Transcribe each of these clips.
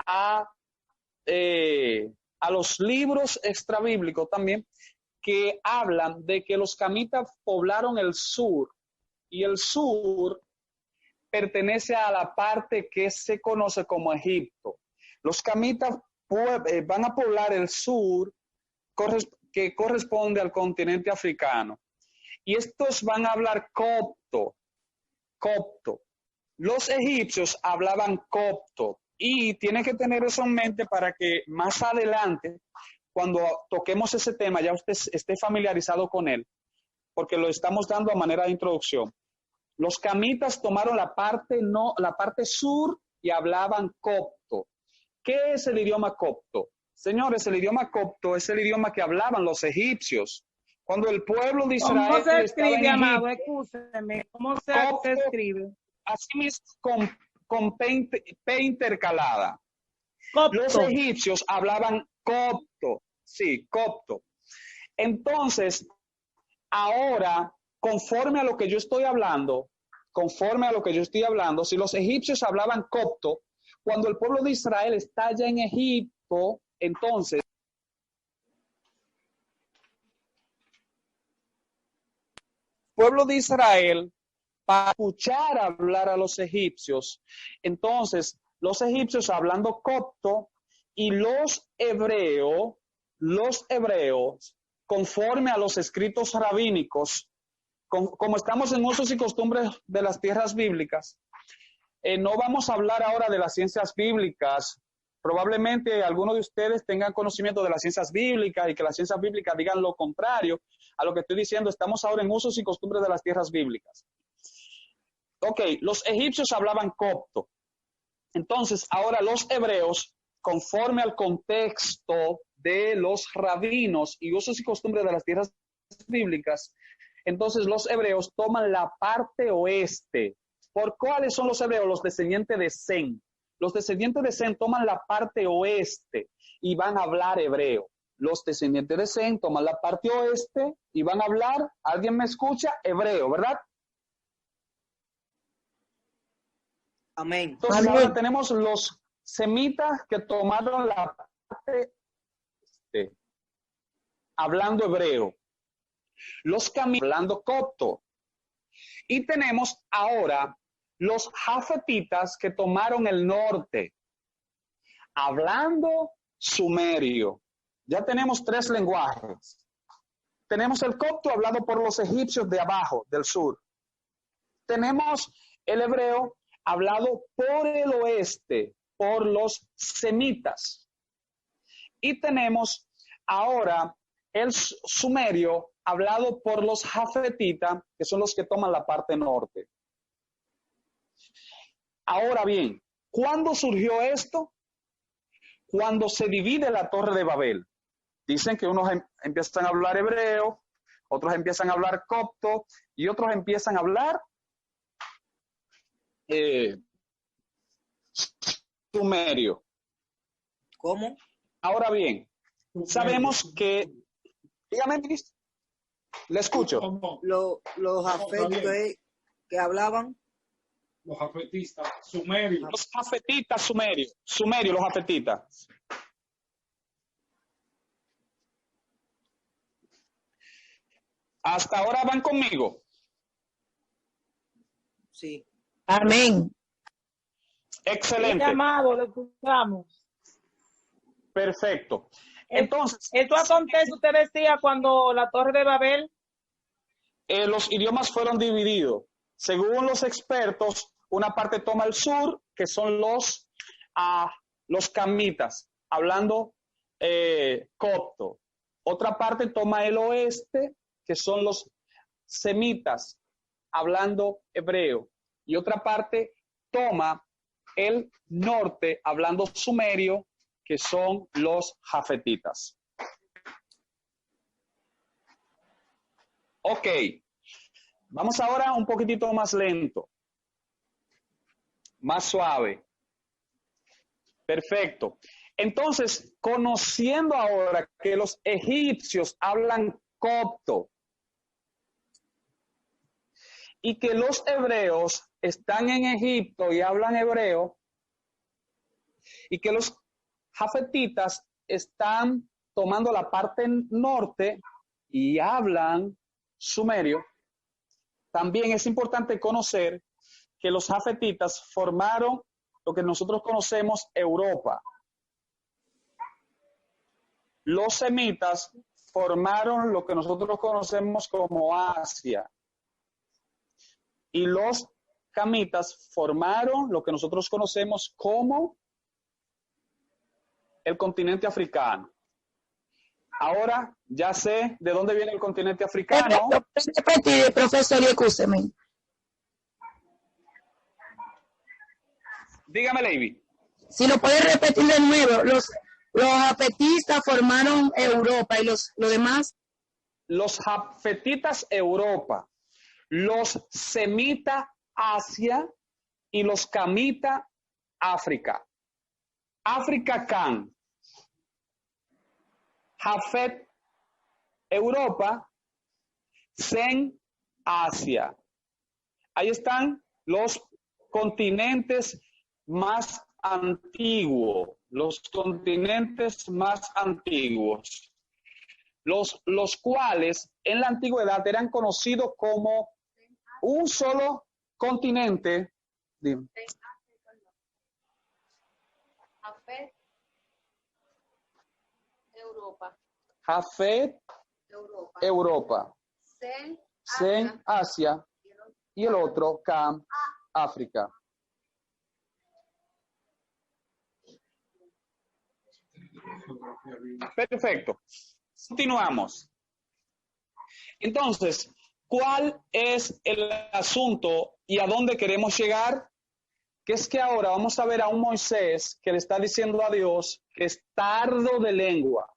a, a los libros extrabíblicos también, que hablan de que los camitas poblaron el sur, y el sur pertenece a la parte que se conoce como Egipto. Los camitas van a poblar el sur, que corresponde al continente africano. Y estos van a hablar copto. Los egipcios hablaban copto. Y tienen que tener eso en mente para que más adelante, cuando toquemos ese tema, ya usted esté familiarizado con él, porque lo estamos dando a manera de introducción. Los camitas tomaron la parte sur y hablaban copto. ¿Qué es el idioma copto? Señores, el idioma copto es el idioma que hablaban los egipcios. Cuando el pueblo de Israel ¿Cómo se escribe, estaba en amado? Egipto, Escúcheme. ¿Cómo se escribe? Así mismo, con P intercalada. Copto. Los egipcios hablaban copto. Sí, copto. Entonces, ahora, conforme a lo que yo estoy hablando, si los egipcios hablaban copto, cuando el pueblo de Israel está allá en Egipto, entonces, el pueblo de Israel, para escuchar hablar a los egipcios, entonces, los egipcios hablando copto y los hebreos, conforme a los escritos rabínicos, como estamos en usos y costumbres de las tierras bíblicas, no vamos a hablar ahora de las ciencias bíblicas. Probablemente algunos de ustedes tengan conocimiento de las ciencias bíblicas y que las ciencias bíblicas digan lo contrario a lo que estoy diciendo. Estamos ahora en usos y costumbres de las tierras bíblicas. Ok, los egipcios hablaban copto. Entonces, ahora los hebreos, conforme al contexto de los rabinos y usos y costumbres de las tierras bíblicas, entonces los hebreos toman la parte oeste. ¿Por cuáles son los hebreos? Los descendientes de Sem. Los descendientes de Sem toman la parte oeste y van a hablar hebreo. Los descendientes de Sem toman la parte oeste y van a hablar, ¿alguien me escucha? Hebreo, ¿verdad? Amén. Entonces ahora tenemos los semitas que tomaron la parte este, hablando hebreo. Los camitas hablando copto. Y tenemos ahora los jafetitas que tomaron el norte, hablando sumerio. Ya tenemos 3 lenguajes. Tenemos el copto hablado por los egipcios de abajo, del sur. Tenemos el hebreo hablado por el oeste, por los semitas. Y tenemos ahora el sumerio hablado por los jafetitas, que son los que toman la parte norte. Ahora bien, ¿cuándo surgió esto? Cuando se divide la Torre de Babel. Dicen que unos empiezan a hablar hebreo, otros empiezan a hablar copto y otros empiezan a hablar sumerio. ¿Cómo? Ahora bien, sabemos que... Dígame, ministro. Le escucho. Los afectos que hablaban. Los jafetistas, sumerios. Los jafetitas, sumerio, los jafetitas. ¿Hasta ahora van conmigo? Sí. Amén. Excelente. Amado, lo escuchamos. Perfecto. Entonces, esto acontece, usted decía, cuando la Torre de Babel. Los idiomas fueron divididos. Según los expertos, una parte toma el sur, que son los camitas, hablando copto. Otra parte toma el oeste, que son los semitas, hablando hebreo. Y otra parte toma el norte, hablando sumerio, que son los jafetitas. Ok, vamos ahora un poquitito más lento, más suave. Perfecto. Entonces, conociendo ahora que los egipcios hablan copto y que los hebreos están en Egipto y hablan hebreo, y que los jafetitas están tomando la parte norte y hablan sumerio. También es importante conocer que los jafetitas formaron lo que nosotros conocemos Europa. Los semitas formaron lo que nosotros conocemos como Asia. Y los camitas formaron lo que nosotros conocemos como el continente africano. Ahora ya sé de dónde viene el continente africano. Repetir, profesor, y escúcheme. Dígame, Lady. Si lo puede repetir de nuevo, los jafetistas formaron Europa y los demás. Los jafetitas Europa, los semita Asia y los camita África. África Can, Jafet Europa, Sem Asia. Ahí están los continentes más antiguos, los cuales en la antigüedad eran conocidos como un solo continente. Dime. Jafet Europa. Jafet Europa. Sem Asia y el otro Cam África. Perfecto. Continuamos. Entonces, ¿cuál es el asunto y a dónde queremos llegar? Que es que ahora vamos a ver a un Moisés que le está diciendo a Dios que es tardo de lengua.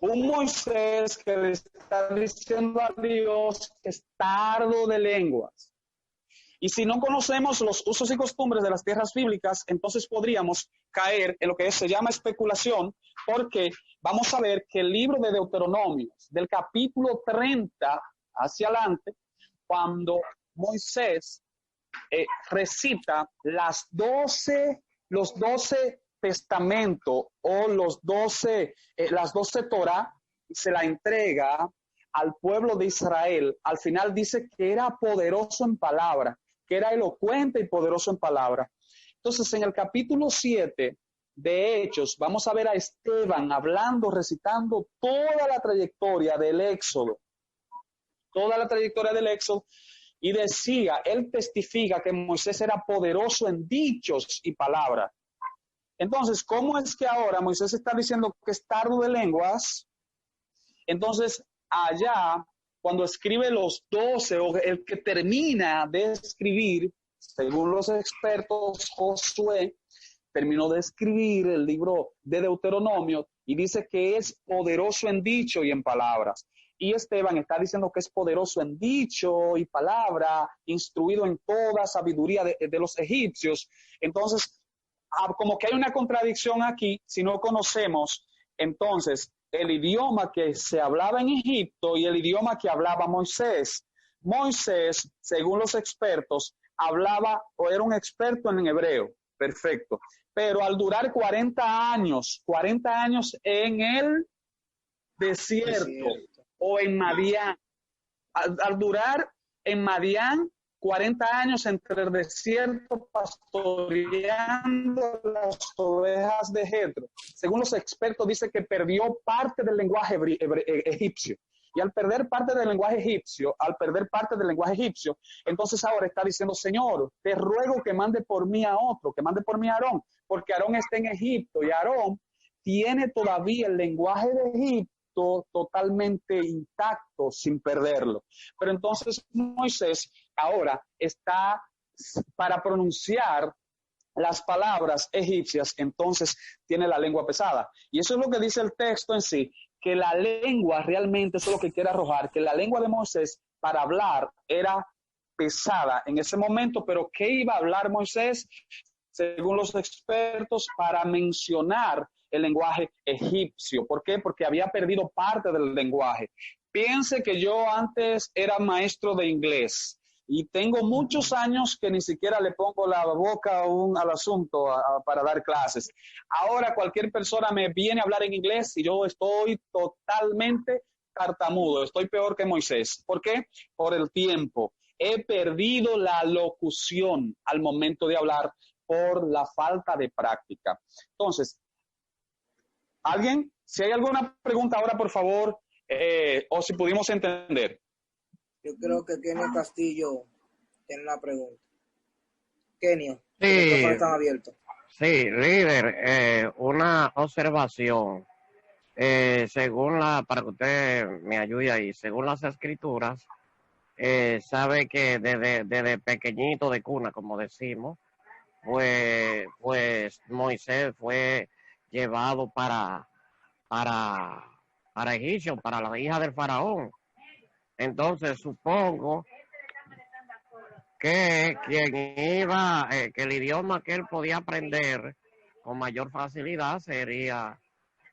Un Moisés que le está diciendo a Dios que es tardo de lenguas. Y si no conocemos los usos y costumbres de las tierras bíblicas, entonces podríamos caer en lo que se llama especulación, porque vamos a ver que el libro de Deuteronomio, del capítulo 30 hacia adelante, cuando Moisés recita los 12 testamentos o las 12 Torah, se la entrega al pueblo de Israel. Al final dice que era poderoso en palabra, que era elocuente y poderoso en palabra. Entonces, en el capítulo 7 de Hechos, vamos a ver a Esteban hablando, recitando toda la trayectoria del Éxodo. Y decía, él testifica que Moisés era poderoso en dichos y palabras. Entonces, ¿cómo es que ahora Moisés está diciendo que es tardo de lenguas? Entonces, allá, cuando escribe los 12, o el que termina de escribir, según los expertos, Josué terminó de escribir el libro de Deuteronomio y dice que es poderoso en dicho y en palabras. Y Esteban está diciendo que es poderoso en dicho y palabra, instruido en toda sabiduría de los egipcios. Entonces, como que hay una contradicción aquí si no conocemos entonces el idioma que se hablaba en Egipto y el idioma que hablaba Moisés. Moisés, según los expertos, hablaba o era un experto en hebreo, perfecto. Pero al durar 40 años en el desierto o en Madián, al durar en Madián 40 años entre el desierto pastoreando las ovejas de Jetro. Según los expertos, dice que perdió parte del lenguaje egipcio. Y al perder parte del lenguaje egipcio, entonces ahora está diciendo, Señor, te ruego que mande por mí a otro, que mande por mí a Aarón, porque Aarón está en Egipto y Aarón tiene todavía el lenguaje de Egipto totalmente intacto, sin perderlo. Pero entonces Moisés ahora está para pronunciar las palabras egipcias, entonces tiene la lengua pesada. Y eso es lo que dice el texto en sí, que la lengua realmente, eso es lo que quiere arrojar, que la lengua de Moisés para hablar era pesada en ese momento, pero ¿qué iba a hablar Moisés? Según los expertos, para mencionar el lenguaje egipcio. ¿Por qué? Porque había perdido parte del lenguaje. Piense que yo antes era maestro de inglés Y tengo muchos años que ni siquiera le pongo la boca al asunto para dar clases. Ahora cualquier persona me viene a hablar en inglés y yo estoy totalmente tartamudo. Estoy peor que Moisés. ¿Por qué? Por el tiempo. He perdido la locución al momento de hablar por la falta de práctica. Entonces, ¿alguien? Si hay alguna pregunta ahora, por favor, o si pudimos entender. Yo creo que Kenia Castillo tiene una pregunta. Kenia, Sí, los micrófonos están abiertos. sí, líder, una observación. Según para que usted me ayude ahí, según las escrituras, sabe que desde pequeñito de cuna, como decimos, pues Moisés fue llevado para Egipcio, para la hija del faraón. Entonces supongo que quien iba, que el idioma que él podía aprender con mayor facilidad sería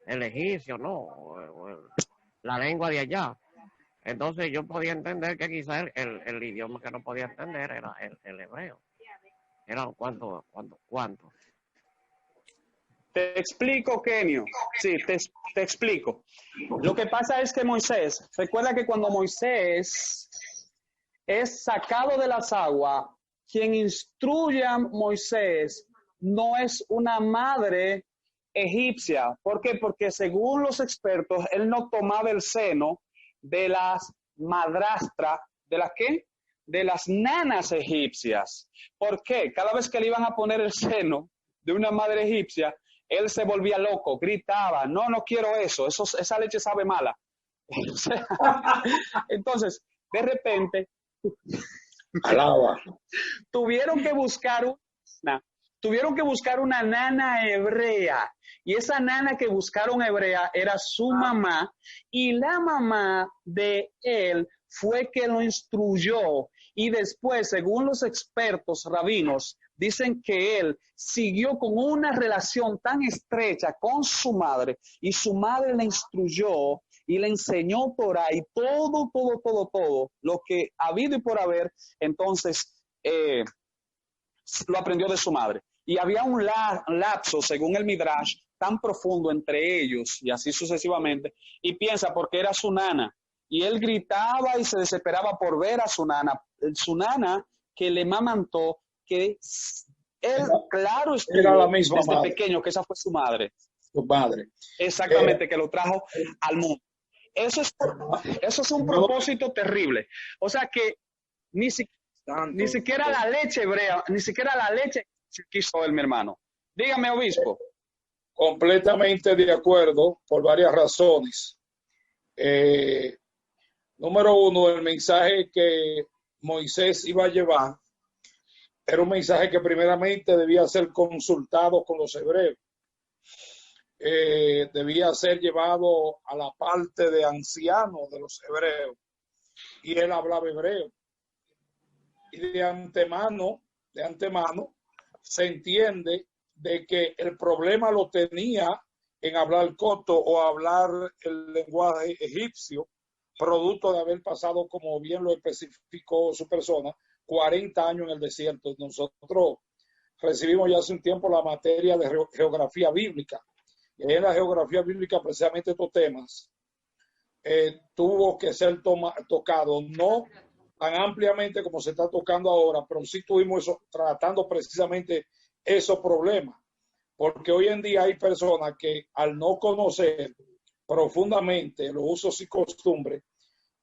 el egipcio, ¿no? La lengua de allá. Entonces yo podía entender que quizás el idioma que no podía entender era el hebreo. Era cuánto. Te explico, Kenio. Sí, te explico. Lo que pasa es que Moisés, recuerda que cuando Moisés es sacado de las aguas, quien instruye a Moisés no es una madre egipcia. ¿Por qué? Porque según los expertos, él no tomaba el seno de las madrastras, ¿de las qué? De las nanas egipcias. ¿Por qué? Cada vez que le iban a poner el seno de una madre egipcia, él se volvía loco, gritaba, no quiero eso, esa leche sabe mala. Entonces, de repente, Alaba. tuvieron que buscar una nana hebrea, y esa nana que buscaron hebrea era su mamá, y la mamá de él fue que lo instruyó, y después, según los expertos rabinos, dicen que él siguió con una relación tan estrecha con su madre, y su madre le instruyó y le enseñó Torah y todo lo que ha habido y por haber, entonces lo aprendió de su madre. Y había un lapso, según el Midrash, tan profundo entre ellos, y así sucesivamente, y piensa, porque era su nana, y él gritaba y se desesperaba por ver a su nana que le mamantó, que él, claro, Era la estuvo misma desde madre. pequeño, que esa fue su madre. Tu madre. Exactamente, que lo trajo al mundo. Eso es un propósito terrible. O sea que ni siquiera la leche hebrea, ni siquiera la leche quiso él, mi hermano. Dígame, obispo. Completamente de acuerdo por varias razones. Número uno, el mensaje que Moisés iba a llevar era un mensaje que primeramente debía ser consultado con los hebreos. Debía ser llevado a la parte de ancianos de los hebreos, y él hablaba hebreo, y de antemano se entiende de que el problema lo tenía en hablar copto o hablar el lenguaje egipcio, producto de haber pasado, como bien lo especificó su persona, 40 años en el desierto. Nosotros recibimos ya hace un tiempo la materia de geografía bíblica, y en la geografía bíblica precisamente estos temas tuvo que ser tocado, no tan ampliamente como se está tocando ahora, pero sí tuvimos eso, tratando precisamente esos problemas, porque hoy en día hay personas que al no conocer profundamente los usos y costumbres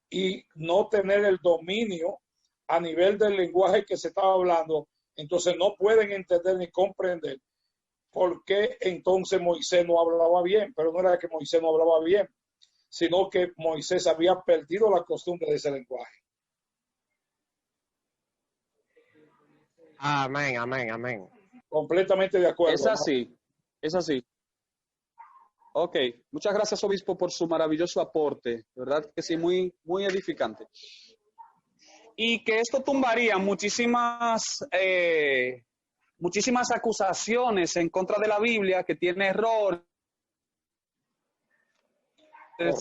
y no tener el dominio a nivel del lenguaje que se estaba hablando, entonces no pueden entender ni comprender por qué entonces Moisés no hablaba bien. Pero no era que Moisés no hablaba bien, sino que Moisés había perdido la costumbre de ese lenguaje. Amén. Completamente de acuerdo. Es así. Ok, muchas gracias, obispo, por su maravilloso aporte. De verdad que sí, muy, muy edificante. Y que esto tumbaría muchísimas acusaciones en contra de la Biblia, que tiene errores,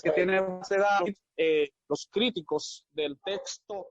que tiene falsedad. Los críticos del texto